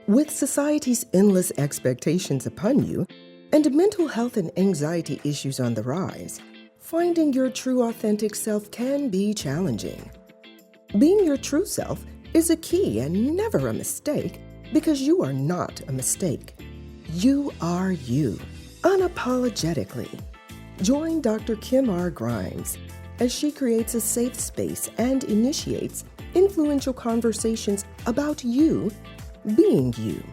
With society's endless expectations upon you and mental health and anxiety issues on the rise, finding your true authentic self can be challenging. Being your true self is a key and never a mistake because you are not a mistake. You are you, unapologetically. Join Dr. Kim R. Grimes as she creates a safe space and initiates influential conversations about you being you.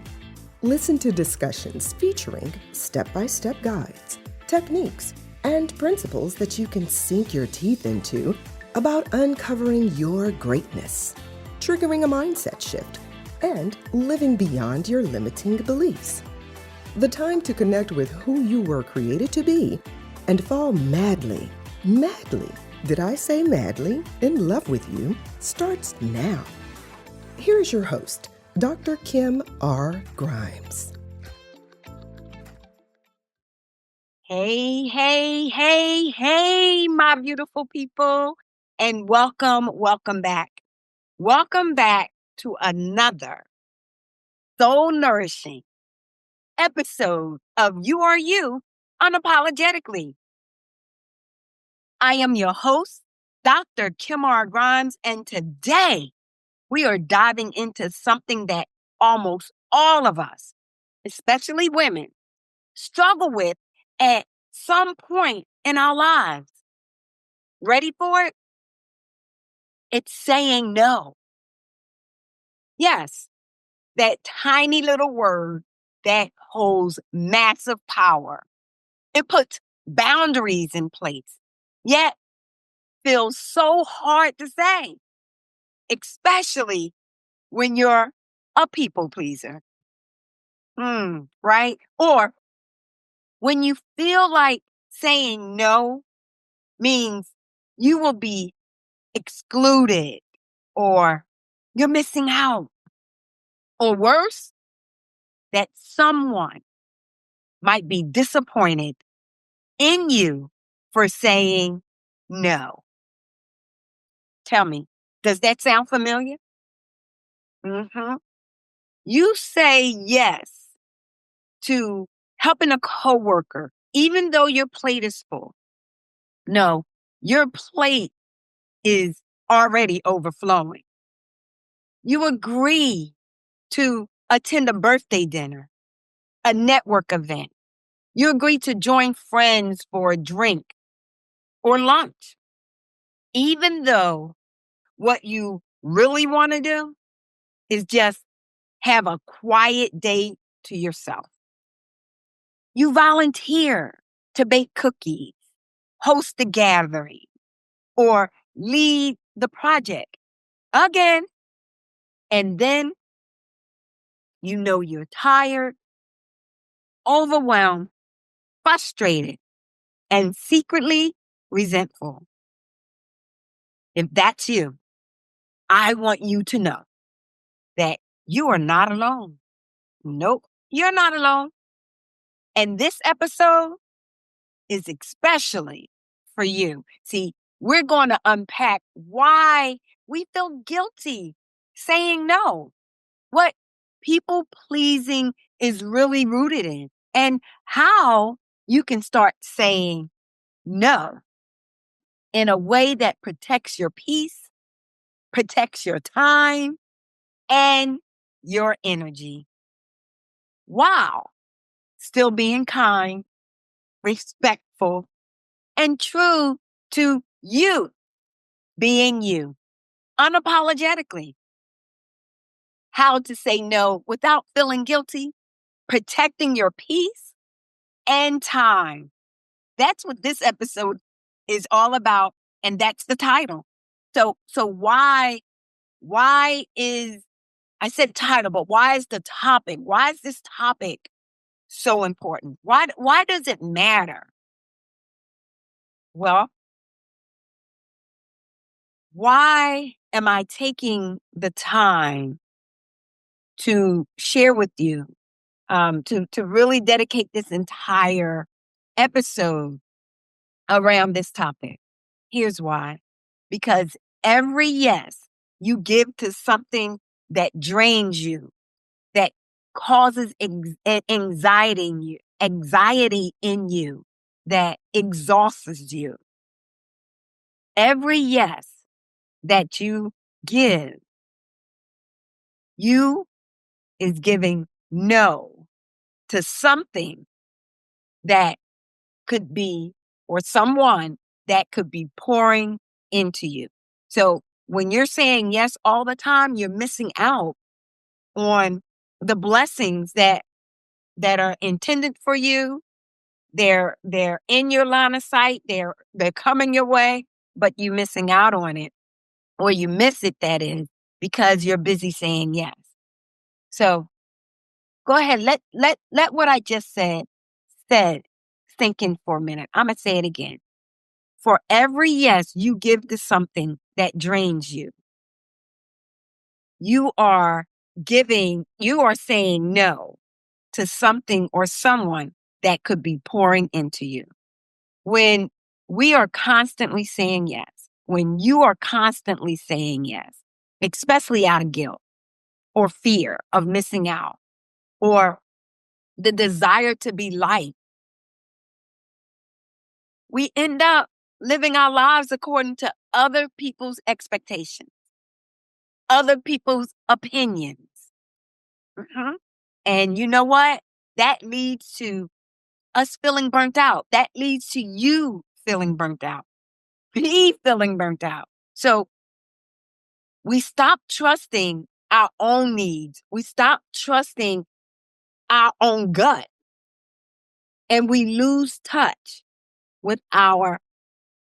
Listen to discussions featuring step-by-step guides, techniques, and principles that you can sink your teeth into about uncovering your greatness, triggering a mindset shift, and living beyond your limiting beliefs. The time to connect with who you were created to be and fall madly, did I say madly, in love with you starts now. Here's your host, Dr. Kim R. Grimes. Hey, my beautiful people, and welcome back. Welcome back to another soul-nourishing episode of You Are You Unapologetically. I am your host, Dr. Kim R. Grimes, and today we are diving into something that almost all of us, especially women, struggle with at some point in our lives. Ready for it? It's saying no. Yes, that tiny little word that holds massive power. It puts boundaries in place, yet feels so hard to say, especially when you're a people pleaser. Right? Or when you feel like saying no means you will be excluded or you're missing out. Or worse, that someone might be disappointed in you for saying no. Tell me, does that sound familiar? You say yes to helping a coworker, even though your plate is full. No, your plate is already overflowing. You agree to attend a birthday dinner, a network event. You agree to join friends for a drink or lunch, even though what you really want to do is just have a quiet day to yourself. You volunteer to bake cookies, host a gathering, or lead the project again. And then you know you're tired, overwhelmed, frustrated, and secretly resentful. If that's you, I want you to know that you are not alone. Nope, you're not alone. And this episode is especially for you. See, we're going to unpack why we feel guilty saying no, what people pleasing is really rooted in, and how you can start saying no in a way that protects your peace, protects your time, and your energy. Wow. Still being kind, respectful, and true to you being you, unapologetically. How to say no without feeling guilty, protecting your peace and time. That's what this episode is all about, and that's the title. So why is, I said title, but why is the topic? Why is this topic so important? Why does it matter? Well, why am I taking the time to share with you, to really dedicate this entire episode around this topic? Here's why. Because every yes you give to something that drains you, that causes anxiety in you that exhausts you. Every yes that you give, you is giving no to something that could be, or someone that could be pouring into you. So when you're saying yes all the time, you're missing out on the blessings that are intended for you. They're in your line of sight. They're coming your way, but you're missing out on it, or you miss it, that is, because you're busy saying yes. So go ahead, let what I just said sink in for a minute. I'm gonna say it again. For every yes you give to something that drains you, you are saying no to something or someone that could be pouring into you. When we are constantly saying yes, when you are constantly saying yes, especially out of guilt or fear of missing out or the desire to be liked, we end up living our lives according to other people's expectations, other people's opinions. Mhm. And you know what? That leads to us feeling burnt out. That leads to you feeling burnt out, me feeling burnt out. So we stop trusting our own needs. We stop trusting our own gut, and we lose touch with our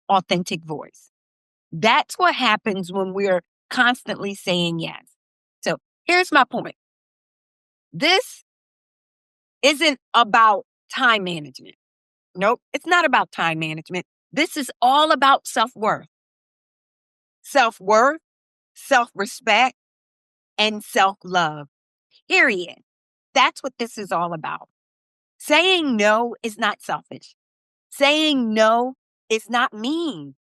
authentic voice. That's what happens when we're constantly saying yes. So here's my point. This isn't about time management. Nope, it's not about time management. This is all about self-worth. Self-worth, self-respect, and self-love. Period. That's what this is all about. Saying no is not selfish. Saying no is not mean.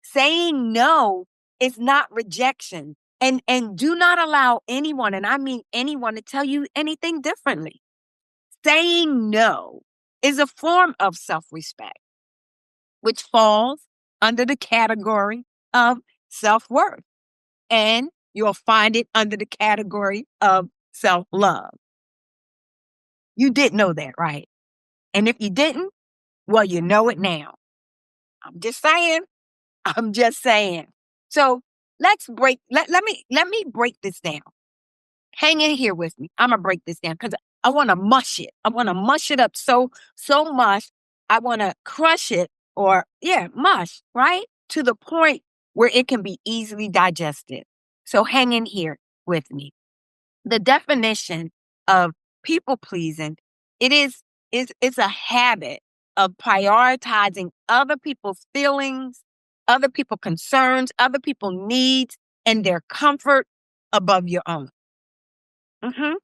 Saying no is not rejection. And do not allow anyone, and I mean anyone, to tell you anything differently. Saying no is a form of self-respect, which falls under the category of self-worth. And you'll find it under the category of self-love. You did know that, right? And if you didn't, well, you know it now. I'm just saying. I'm just saying. So let me break this down. Hang in here with me. I'm gonna break this down because I want to mush it. I want to mush it up so much. I want to crush it, or mush, right? To the point where it can be easily digested. So hang in here with me. The definition of people pleasing, it's a habit of prioritizing other people's feelings, other people's concerns, other people's needs, and their comfort above your own. Mhm.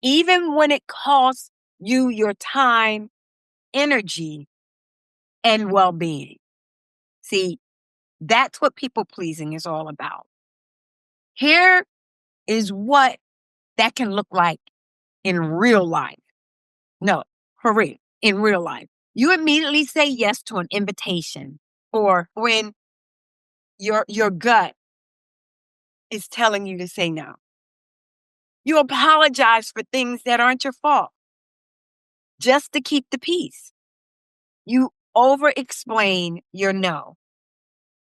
Even when it costs you your time, energy, and well-being. See, that's what people pleasing is all about. Here is what that can look like in real life. No, for real, in real life. You immediately say yes to an invitation, or when your gut is telling you to say no. You apologize for things that aren't your fault just to keep the peace. You over-explain your no.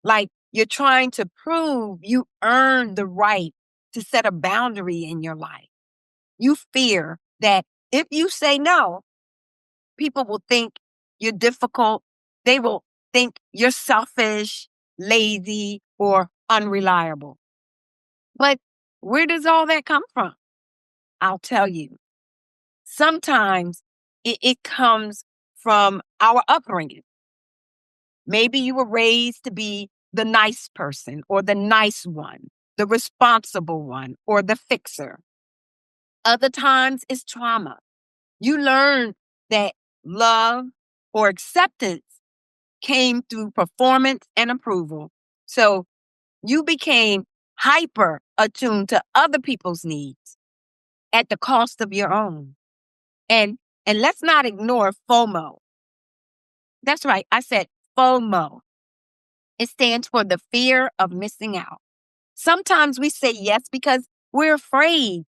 Like you're trying to prove you earned the right to set a boundary in your life. You fear that if you say no, people will think you're difficult. They will think you're selfish, lazy, or unreliable. But where does all that come from? I'll tell you. Sometimes it comes from our upbringing. Maybe you were raised to be the nice person or the nice one, the responsible one, or the fixer. Other times it's trauma. You learn that love or acceptance came through performance and approval. So you became hyper attuned to other people's needs. at the cost of your own. And let's not ignore FOMO. That's right. I said FOMO. It stands for the fear of missing out. Sometimes we say yes because we're afraid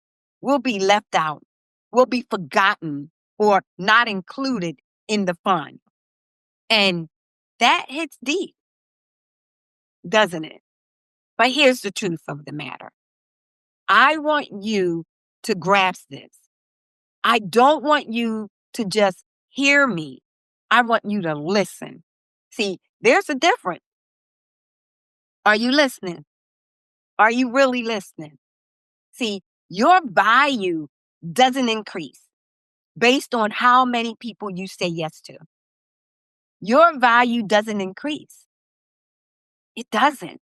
we'll be left out, we'll be forgotten, or not included in the fun. And that hits deep, doesn't it? But here's the truth of the matter. I want you to grasp this. I don't want you to just hear me. I want you to listen. See, there's a difference. Are you listening? Are you really listening? See, your value doesn't increase based on how many people you say yes to. Your value doesn't increase. It doesn't.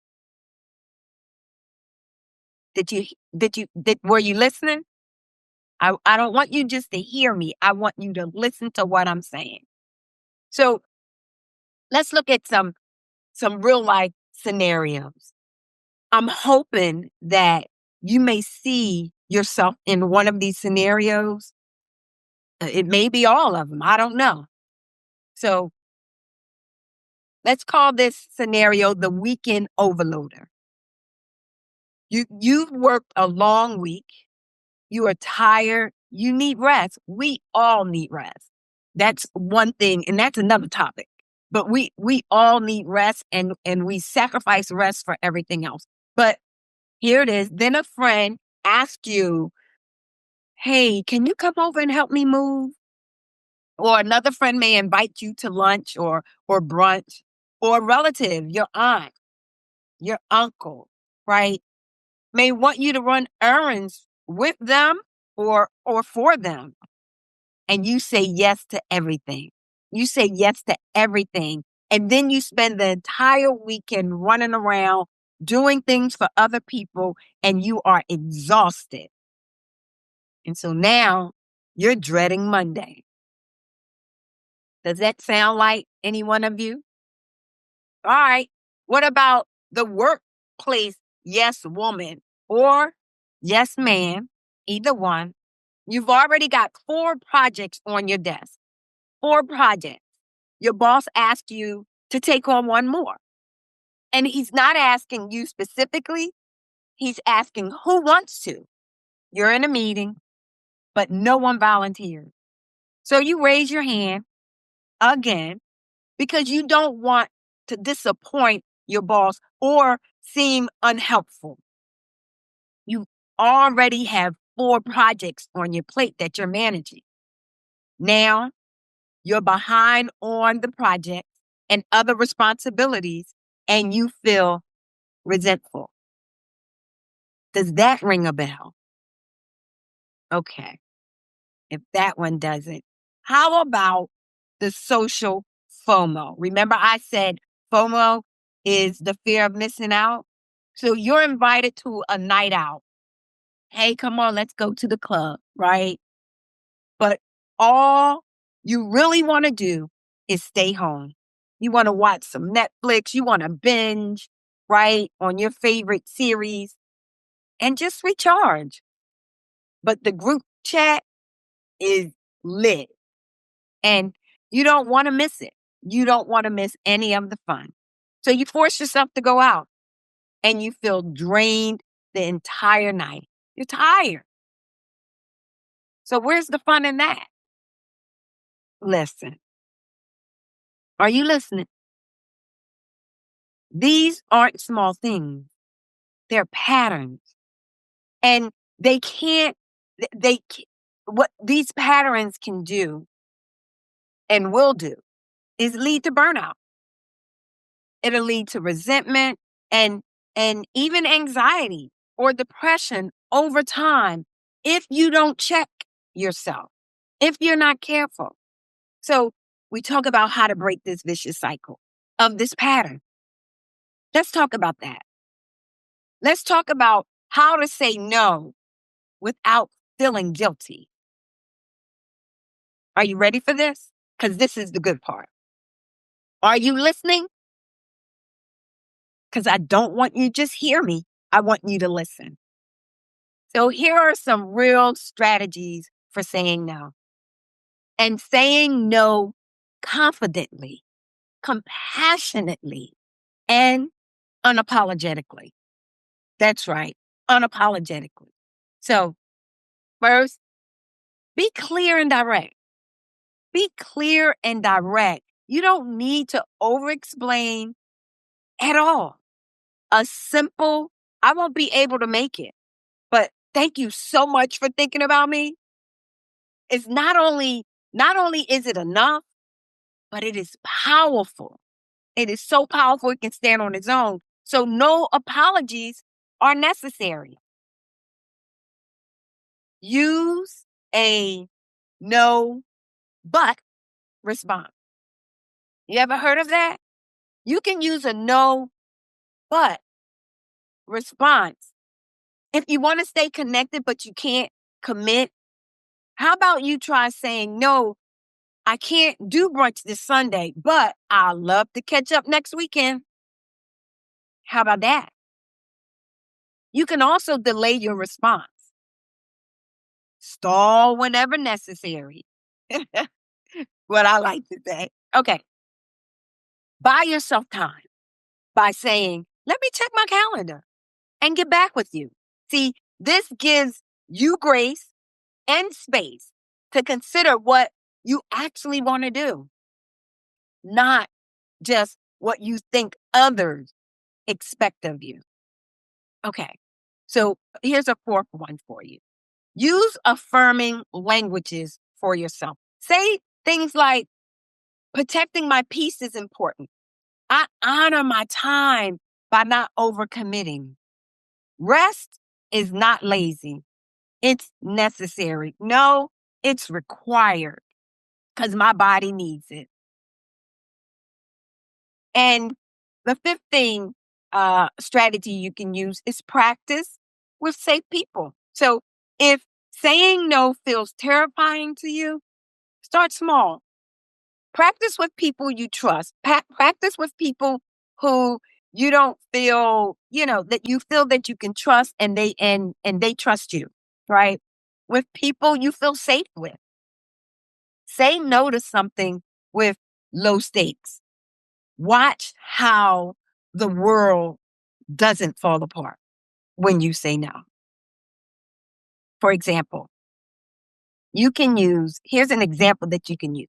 Were you listening? I don't want you just to hear me. I want you to listen to what I'm saying. So let's look at some real life scenarios. I'm hoping that you may see yourself in one of these scenarios. It may be all of them. I don't know. So let's call this scenario the weekend overloader. You've worked a long week. You are tired. You need rest. We all need rest. That's one thing, and that's another topic. But we all need rest, and we sacrifice rest for everything else. But here it is. Then a friend asks you, hey, can you come over and help me move? Or another friend may invite you to lunch or brunch, or a relative, your aunt, your uncle, right? May want you to run errands with them or for them. And you say yes to everything. You say yes to everything. And then you spend the entire weekend running around doing things for other people, and you are exhausted. And so now you're dreading Monday. Does that sound like any one of you? All right. What about the workplace yes woman or yes man? Either one. You've already got 4 projects on your desk. 4 projects. Your boss asked you to take on one more. And he's not asking you specifically. He's asking who wants to. You're in a meeting, but no one volunteered. So you raise your hand again because you don't want to disappoint your boss or seem unhelpful. You already have 4 projects on your plate that you're managing. Now you're behind on the project and other responsibilities, and you feel resentful. Does that ring a bell? Okay. If that one doesn't, how about the social FOMO? Remember I said FOMO is the fear of missing out? So you're invited to a night out. Hey, come on, let's go to the club, right? But all you really want to do is stay home. You want to watch some Netflix. You want to binge, right, on your favorite series and just recharge. But the group chat is lit and you don't want to miss it. You don't want to miss any of the fun. So you force yourself to go out and you feel drained the entire night. You're tired. So where's the fun in that? Listen. Are you listening? These aren't small things. They're patterns. And what these patterns can do and will do is lead to burnout. It'll lead to resentment and even anxiety or depression over time if you don't check yourself, if you're not careful. So we talk about how to break this vicious cycle of this pattern. Let's talk about that. Let's talk about how to say no without feeling guilty. Are you ready for this? Because this is the good part. Are you listening? Because I don't want you to just hear me. I want you to listen. So here are some real strategies for saying no. And saying no confidently, compassionately, and unapologetically. That's right, unapologetically. So, first, be clear and direct. Be clear and direct. You don't need to over explain at all. A simple, I won't be able to make it, but thank you so much for thinking about me. It's not only is it enough, but it is powerful. It is so powerful it can stand on its own. So no apologies are necessary. Use a no but response. You ever heard of that? You can use a no but response. If you want to stay connected but you can't commit, how about you try saying, no, I can't do brunch this Sunday, but I'd love to catch up next weekend. How about that? You can also delay your response. Stall whenever necessary. What I like to say. Okay. Buy yourself time by saying, let me check my calendar and get back with you. See, this gives you grace and space to consider what you actually want to do, not just what you think others expect of you. Okay. So here's a fourth one for you. Use affirming languages for yourself. Say things like, protecting my peace is important. I honor my time by not overcommitting. Rest is not lazy. It's necessary. No, it's required because my body needs it. And the fifth thing, strategy you can use is practice with safe people. So if saying no feels terrifying to you, start small. Practice with people you trust. Practice with people who you don't feel, that you feel that you can trust and they trust you, right? With people you feel safe with. Say no to something with low stakes. Watch how the world doesn't fall apart when you say no. For example, here's an example that you can use.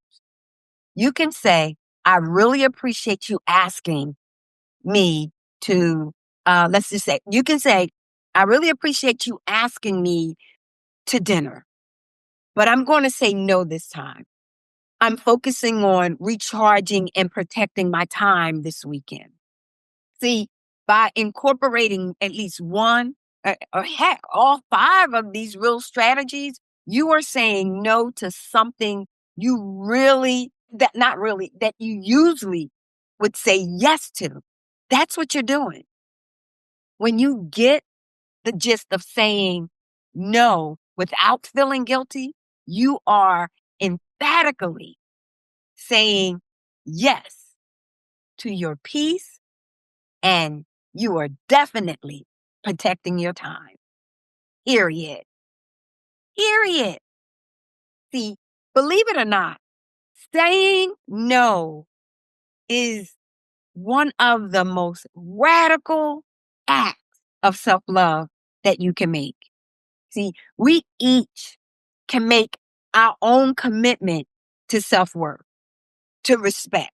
You can say, I really appreciate you asking me to, let's just say, you can say, I really appreciate you asking me to dinner, but I'm going to say no this time. I'm focusing on recharging and protecting my time this weekend. See, by incorporating at least one, or heck, all five of these real strategies, you are saying no to something that you usually would say yes to. That's what you're doing. When you get the gist of saying no without feeling guilty, you are emphatically saying yes to your peace, and you are definitely protecting your time. Period. Period. See, believe it or not, saying no is one of the most radical acts of self-love that you can make. See, we each can make our own commitment to self-worth, to respect,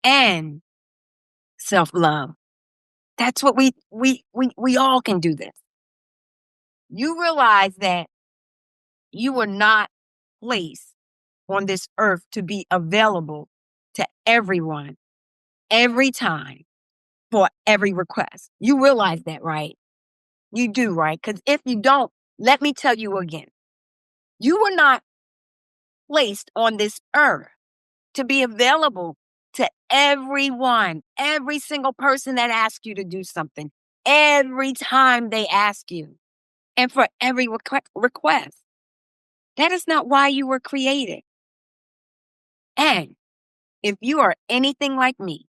and self-love. That's what we all can do this. You realize that you were not placed on this earth to be available to everyone, every time, for every request. You realize that, right? You do, right? Because if you don't, let me tell you again. You were not placed on this earth to be available to everyone, every single person that asks you to do something, every time they ask you, and for every request. That is not why you were created. And if you are anything like me,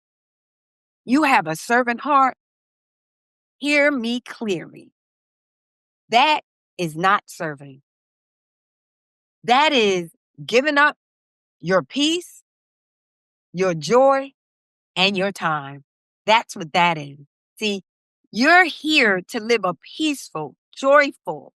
you have a servant heart, hear me clearly. That is not serving. That is giving up your peace, your joy, and your time. That's what that is. See, you're here to live a peaceful, joyful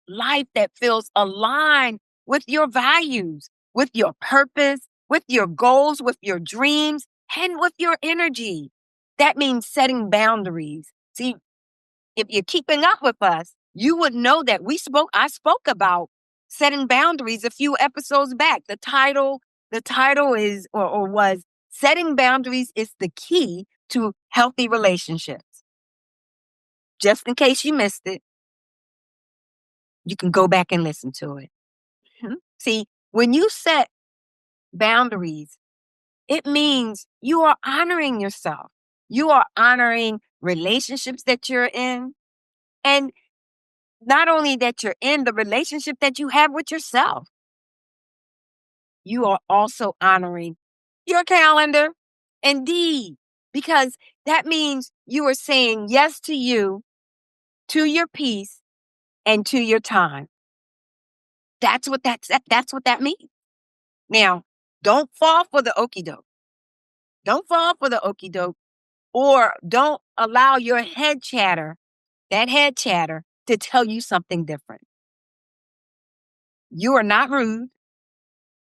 life that feels aligned with your values, with your purpose, with your goals, with your dreams, and with your energy. That means setting boundaries. See, if you're keeping up with us, you would know that I spoke about setting boundaries a few episodes back. The title is or was Setting Boundaries is the Key to Healthy Relationships. Just in case you missed it, you can go back and listen to it. See, when you set boundaries, it means you are honoring yourself. You are honoring relationships that you're in. And not only that you're in the relationship that you have with yourself, you are also honoring your calendar. Indeed, because that means you are saying yes to you, to your peace, and to your time. That's what that means. Now, don't fall for the okie doke. Don't fall for the okie doke, or don't allow your head chatter, to tell you something different. You are not rude.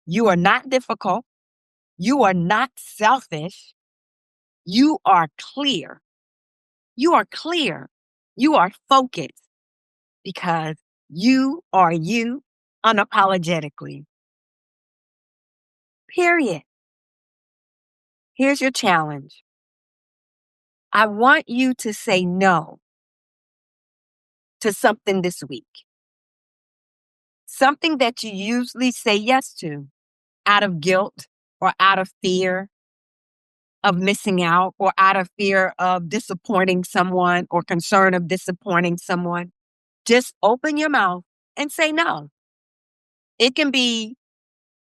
You are not difficult. You are not selfish. You are clear. You are clear. You are focused because you are you unapologetically. Period. Here's your challenge. I want you to say no to something this week. Something that you usually say yes to out of guilt or out of fear of missing out or out of fear of disappointing someone or concern of disappointing someone. Just open your mouth and say no. It can be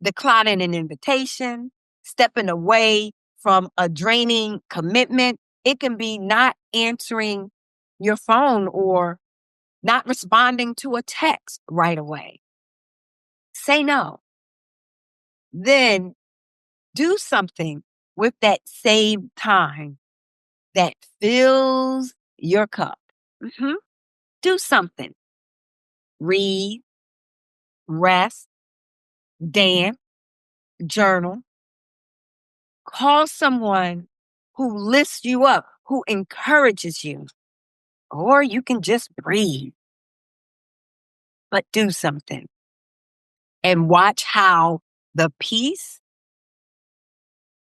declining an invitation, stepping away from a draining commitment. It can be not answering your phone or not responding to a text right away. Say no. Then do something with that saved time that fills your cup. Do something. Read, rest, dance, journal. Call someone who lifts you up, who encourages you. Or you can just breathe. But do something. And watch how the peace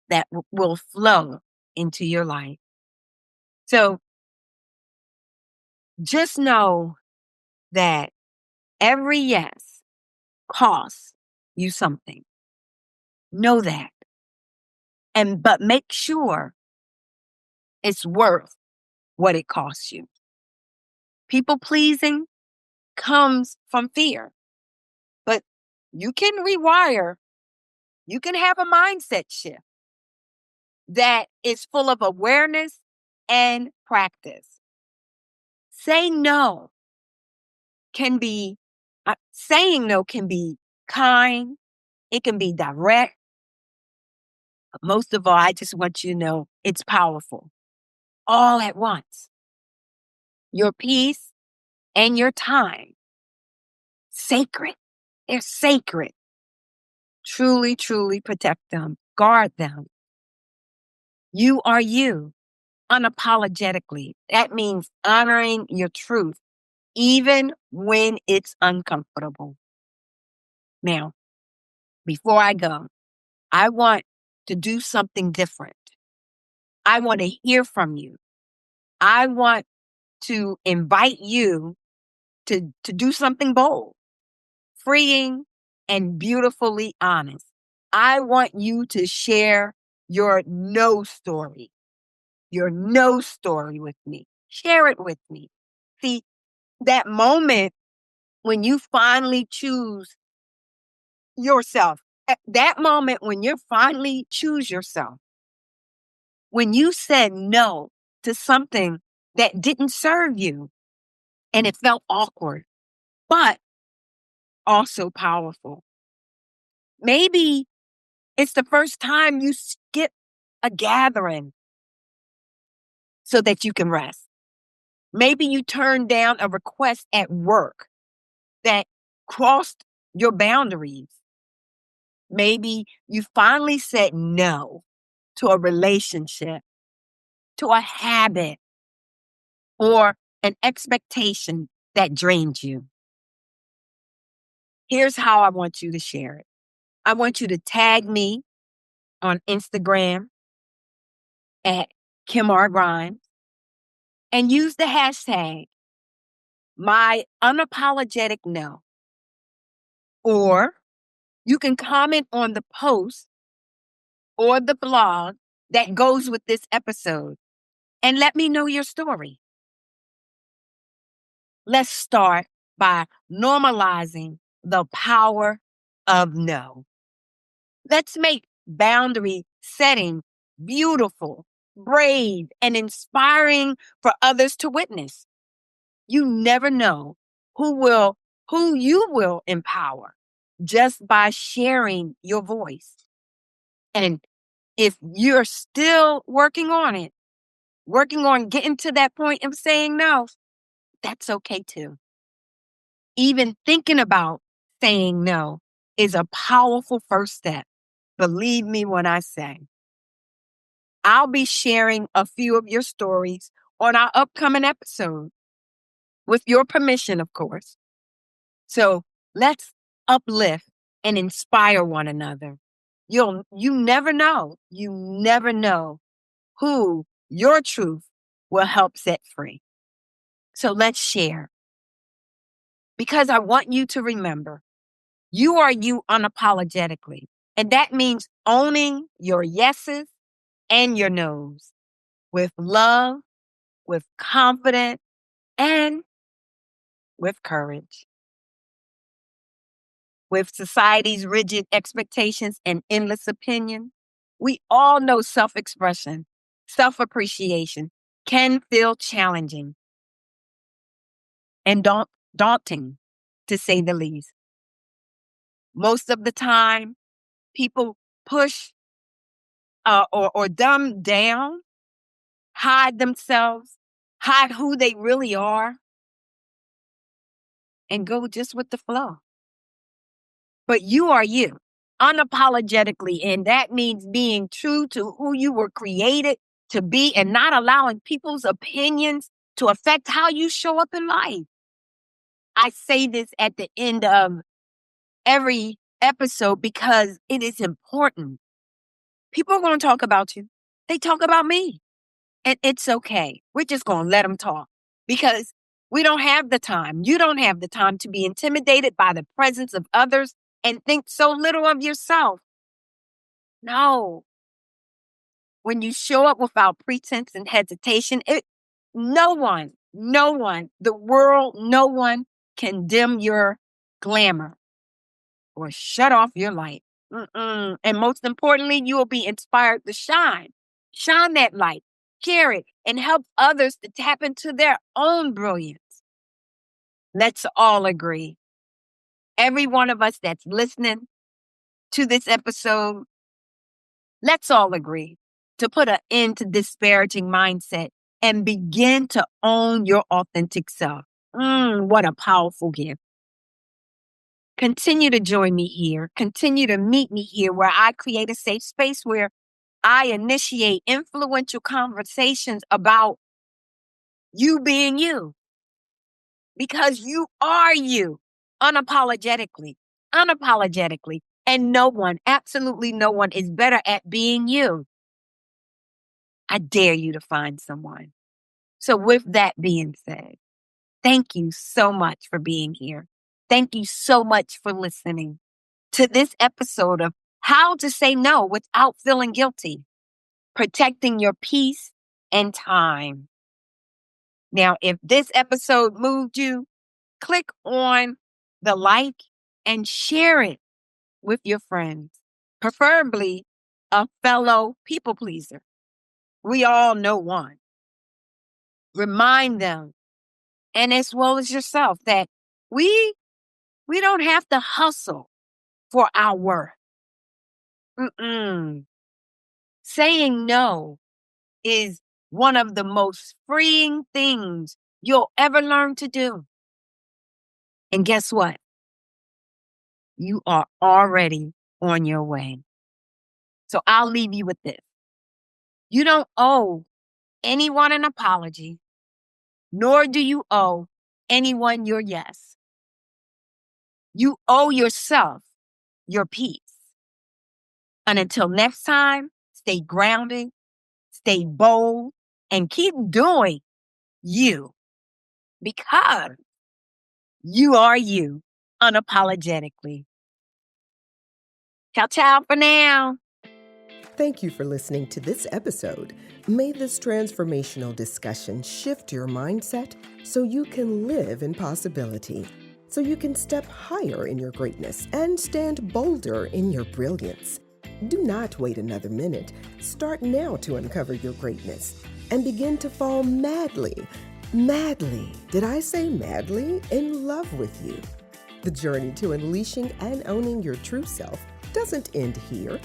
that will flow into your life. So just know that every yes costs you something. Know that. But make sure it's worth what it costs you. People pleasing comes from fear. But you can rewire, you can have a mindset shift that is full of awareness and practice. Saying no can be kind, it can be direct. But most of all, I just want you to know it's powerful. All at once. Your peace and your time. Sacred. They're sacred. Truly, truly protect them. Guard them. You are you unapologetically. That means honoring your truth, even when it's uncomfortable. Now, before I go, I want to do something different. I want to hear from you. I want to invite you to do something bold, freeing, and beautifully honest. I want you to share your no story with me. Share it with me. See, that moment when you finally choose yourself, that moment when you finally choose yourself, when you said no to something that didn't serve you, And it felt awkward, but also powerful. Maybe it's the first time you skip a gathering so that you can rest. Maybe you turned down a request at work that crossed your boundaries. Maybe you finally said no to a relationship, to a habit, or an expectation that drained you. Here's how I want you to share it. I want you to tag me on Instagram at Kim R. Grimes and use the hashtag my unapologetic no. Or you can comment on the post or the blog that goes with this episode and let me know your story. Let's start by normalizing the power of no. Let's make boundary setting beautiful, brave, and inspiring for others to witness. You never know who you will empower just by sharing your voice. And if you're still working on getting to that point of saying no, that's okay too. Even thinking about saying no is a powerful first step. Believe me when I say. I'll be sharing a few of your stories on our upcoming episode, with your permission, of course. So let's uplift and inspire one another. You never know who your truth will help set free. So let's share. Because I want you to remember, you are you unapologetically. And that means owning your yeses and your nos with love, with confidence, and with courage. With society's rigid expectations and endless opinion, we all know self-expression, self-appreciation can feel challenging and daunting, to say the least. Most of the time, people push or dumb down, hide themselves, hide who they really are, and go just with the flow. But you are you, unapologetically, and that means being true to who you were created to be and not allowing people's opinions to affect how you show up in life. I say this at the end of every episode because it is important. People are going to talk about you. They talk about me. And it's okay. We're just going to let them talk because we don't have the time. You don't have the time to be intimidated by the presence of others and think so little of yourself. No. When you show up without pretense and hesitation, no one, the world, no one can dim your glamour or shut off your light. And most importantly, you will be inspired to shine. Shine that light, share it, and help others to tap into their own brilliance. Let's all agree. Every one of us that's listening to this episode, let's all agree to put an end to disparaging mindset and begin to own your authentic self. What a powerful gift. Continue to join me here. Continue to meet me here where I create a safe space where I initiate influential conversations about you being you. Because you are you unapologetically. And no one, absolutely no one is better at being you. I dare you to find someone. So with that being said, thank you so much for being here. Thank you so much for listening to this episode of How to Say No Without Feeling Guilty, Protecting Your Peace and Time. Now, if this episode moved you, click on the like and share it with your friends, preferably a fellow people pleaser. We all know one. Remind them and as well as yourself, that we don't have to hustle for our worth. Mm-mm. Saying no is one of the most freeing things you'll ever learn to do. And guess what? You are already on your way. So I'll leave you with this. You don't owe anyone an apology, nor do you owe anyone your yes. You owe yourself your peace. And until next time, stay grounded, stay bold, and keep doing you, because you are you unapologetically. Ciao, ciao for now. Thank you for listening to this episode. May this transformational discussion shift your mindset so you can live in possibility, so you can step higher in your greatness and stand bolder in your brilliance. Do not wait another minute. Start now to uncover your greatness and begin to fall madly, did I say madly, in love with you. The journey to unleashing and owning your true self doesn't end here.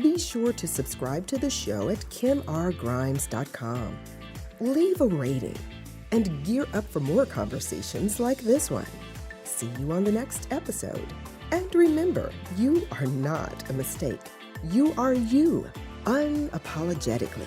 Be sure to subscribe to the show at KimRGrimes.com. Leave a rating and gear up for more conversations like this one. See you on the next episode. And remember, you are not a mistake. You are you, unapologetically.